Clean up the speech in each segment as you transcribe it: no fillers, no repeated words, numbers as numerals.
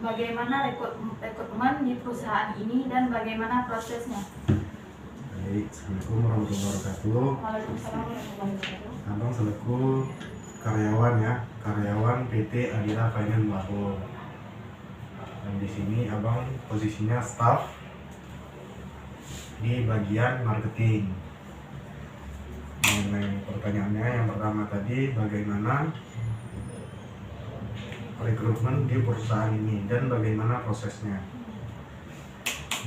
bagaimana rekrutmen di perusahaan ini dan bagaimana prosesnya? Baik, Assalamualaikum warahmatullahi wabarakatuh. Waalaikumsalam warahmatullahi wabarakatuh. Abang selaku karyawan ya, karyawan PT Adira Finance Baru. Dan di sini abang posisinya staff di bagian marketing. Mengenai pertanyaannya yang pertama tadi, bagaimana rekrutmen di perusahaan ini dan bagaimana prosesnya.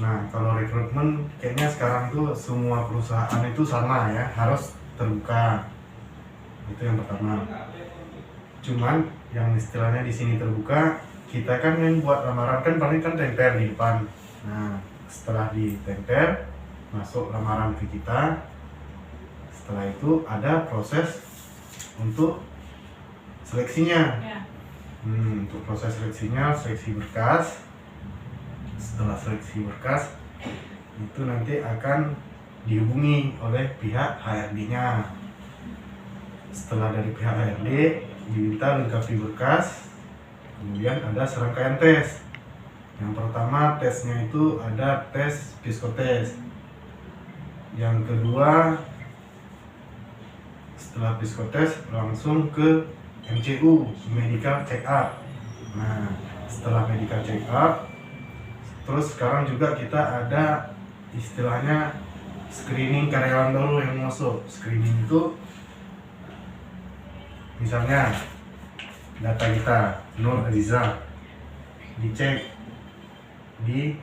Nah, kalau rekrutmen kayaknya sekarang tuh semua perusahaan itu sama ya, harus terbuka. Itu yang pertama. Cuman yang istilahnya di sini terbuka, kita kan yang buat lamaran kan paling kan tempel di depan. Nah, setelah ditempel, masuk lamaran ke kita. Setelah itu ada proses untuk seleksinya. Ya. Untuk proses seleksinya, seleksi berkas. Setelah seleksi berkas, itu nanti akan dihubungi oleh pihak HRD-nya. Setelah dari pihak HRD diminta lengkapi berkas, kemudian ada serangkaian tes. Yang pertama tesnya itu ada tes psikotes. Yang kedua, setelah psikotes langsung ke MCU, medical check up. Nah, setelah medical check up, terus sekarang juga kita ada istilahnya screening karyawan baru yang masuk. Screening itu misalnya data kita Nur Aziza dicek di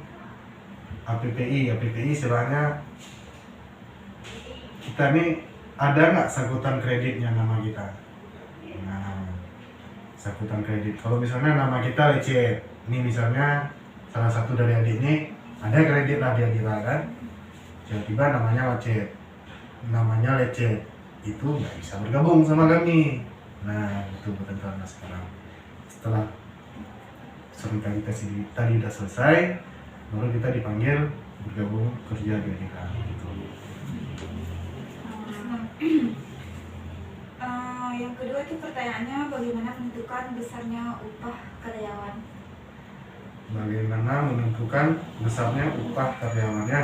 APPI. APPI istilahnya kita nih ada nggak sangkutan kreditnya nama kita. Nah, sangkutan kredit. Kalau misalnya nama kita lecet, ini misalnya salah satu dari adik ini ada kredit lah dia kira kan, tiba-tiba namanya lecet, itu nggak bisa bergabung sama kami. Nah, itu bertentangan sekarang. Setelah serangkaian tes ini tadi sudah selesai, baru kita dipanggil bergabung kerja di ADK. Gitu. Yang kedua itu pertanyaannya bagaimana menentukan besarnya upah karyawan? Bagaimana menentukan besarnya upah karyawannya?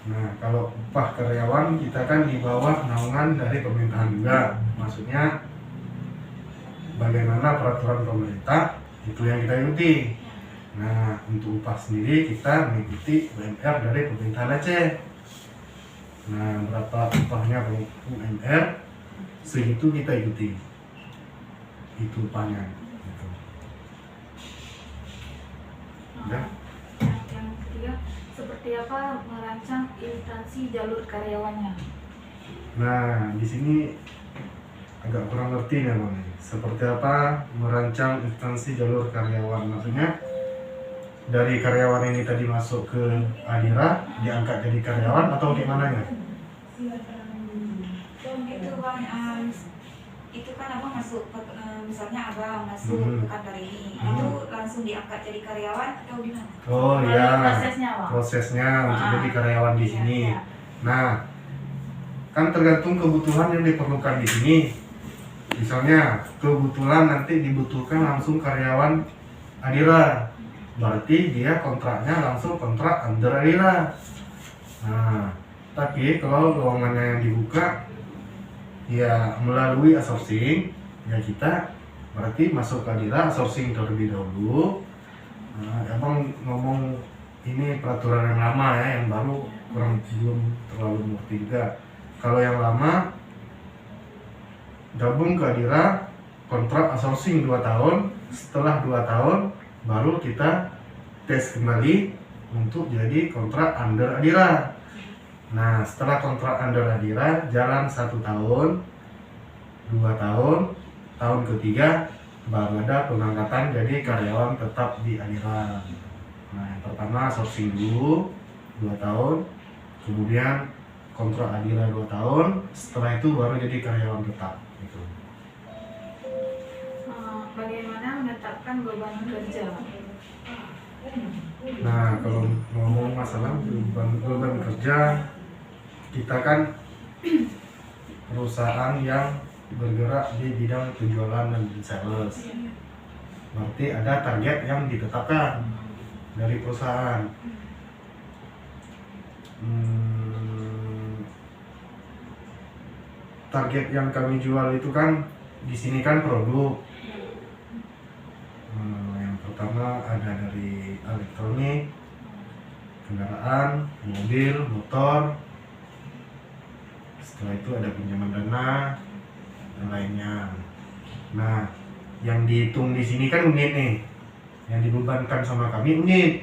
Nah, kalau upah karyawan kita kan di bawah naungan dari pemerintahan juga. Maksudnya bagaimana peraturan pemerintah itu yang kita ikuti. Nah, untuk upah sendiri kita mengikuti UMR dari pemerintahan Aceh. Nah, berapa upahnya UMR segitu kita ikuti. Itu upahnya. Gitu. Ya. Yang ketiga, seperti apa merancang instansi jalur karyawannya? Nah, di sini agak kurang ngerti nih Bang. Seperti apa merancang instansi jalur karyawan? Maksudnya dari karyawan ini tadi masuk ke Adira, diangkat jadi karyawan atau gimana ya? Itu Bang, itu kan abang masuk, misalnya abang masuk ke kantor ini, itu langsung diangkat jadi karyawan atau gimana? Oh iya, Prosesnya, Bang. prosesnya untuk jadi karyawan di sini. Iya. Nah, kan tergantung kebutuhan yang diperlukan di sini. Misalnya kebetulan nanti dibutuhkan langsung karyawan Adira, berarti dia kontraknya langsung kontrak under Adira. Nah, tapi kalau lowongannya yang dibuka ya melalui outsourcing, ya kita berarti masuk ke Adira outsourcing terlebih dahulu. Nah, abang ngomong ini peraturan yang lama ya, yang baru belum terlalu ngerti juga. Kalau yang lama gabung ke Adira, kontrak outsourcing 2 tahun, setelah 2 tahun baru kita tes kembali untuk jadi kontrak under Adira. Nah, setelah kontrak under Adira jalan 1 tahun, 2 tahun, tahun ketiga baru ada pengangkatan jadi karyawan tetap di Adira. Nah, yang pertama outsourcing dulu 2 tahun, kemudian kontrak Adira 2 tahun, setelah itu baru jadi karyawan tetap. Gitu. Bagaimana menetapkan beban kerja? Nah, kalau ngomong masalah beban kerja, kita kan perusahaan yang bergerak di bidang penjualan dan sales. Berarti ada target yang ditetapkan dari perusahaan. Target yang kami jual itu kan di sini kan produk. Yang pertama ada dari elektronik, kendaraan, mobil, motor. Setelah itu ada pinjaman dana dan lainnya. Nah, yang dihitung di sini kan unit nih. Yang dibebankan sama kami unit.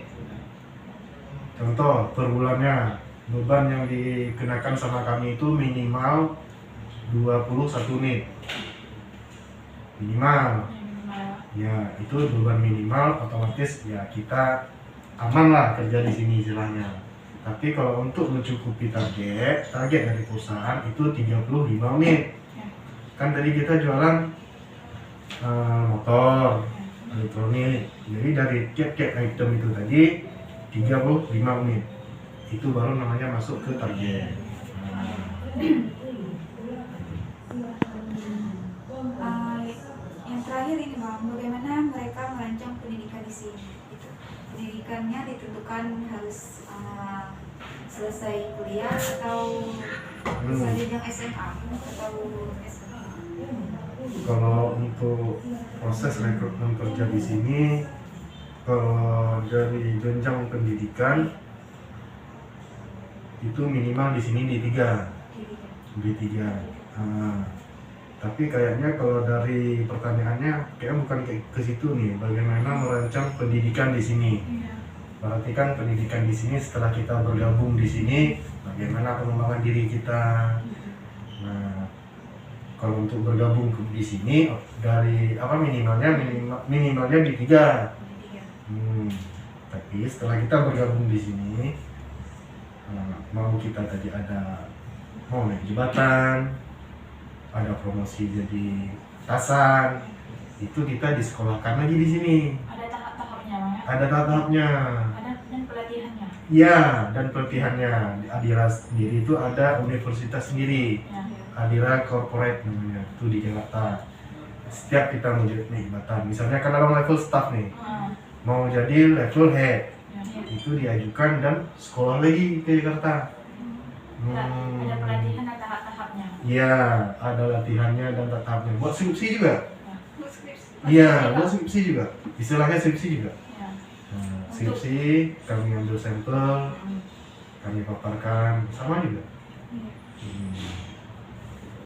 Contoh per bulannya beban yang dikenakan sama kami itu minimal 21 unit. Minimal. Ya, itu beban minimal, otomatis ya kita aman lah kerja di sini istilahnya. Tapi kalau untuk mencukupi target dari perusahaan itu 35 unit. Kan tadi kita jualan motor, elektronik. Jadi dari tiap-tiap item itu tadi 35 unit. Itu baru namanya masuk ke target. Yang terakhir ini Bang, bagaimana mereka merancang pendidikan di sini? Pendidikannya ditentukan harus selesai kuliah atau bisa jenjang SMA atau SMA? Kalau untuk proses rekrutmen kerja di sini, kalau dari jenjang pendidikan itu minimal di sini D3. Tapi kayaknya kalau dari pertanyaannya kayak bukan ke situ nih, bagaimana merancang pendidikan di sini. Berarti kan pendidikan di sini setelah kita bergabung di sini, bagaimana pengembangan diri kita. Nah, kalau untuk bergabung di sini dari minimalnya di 3. Tapi setelah kita bergabung di sini, mau kita tadi mau naik jabatan, ada promosi jadi atasan, itu kita disekolahkan lagi di sini. Ada tahap-tahapnya, Bang, ya? Ada tahap-tahapnya. Ada dan pelatihannya. Iya, dan pelatihannya. Di Adira sendiri itu ada universitas sendiri. Ya. Adira Corporate namanya, itu di Jakarta. Setiap kita mau jadi jabatan, misalnya kan abang level staff nih, mau jadi level head, itu diajukan dan sekolah lagi ke Jakarta. Ada pelatihan dan tahap-tahapnya. Iya, ada latihannya dan tahapnya. Buat skripsi juga. Skripsi. Iya, buat skripsi juga. Istilahnya skripsi juga. Ya. Nah, skripsi kami ambil sampel, kami paparkan, sama juga.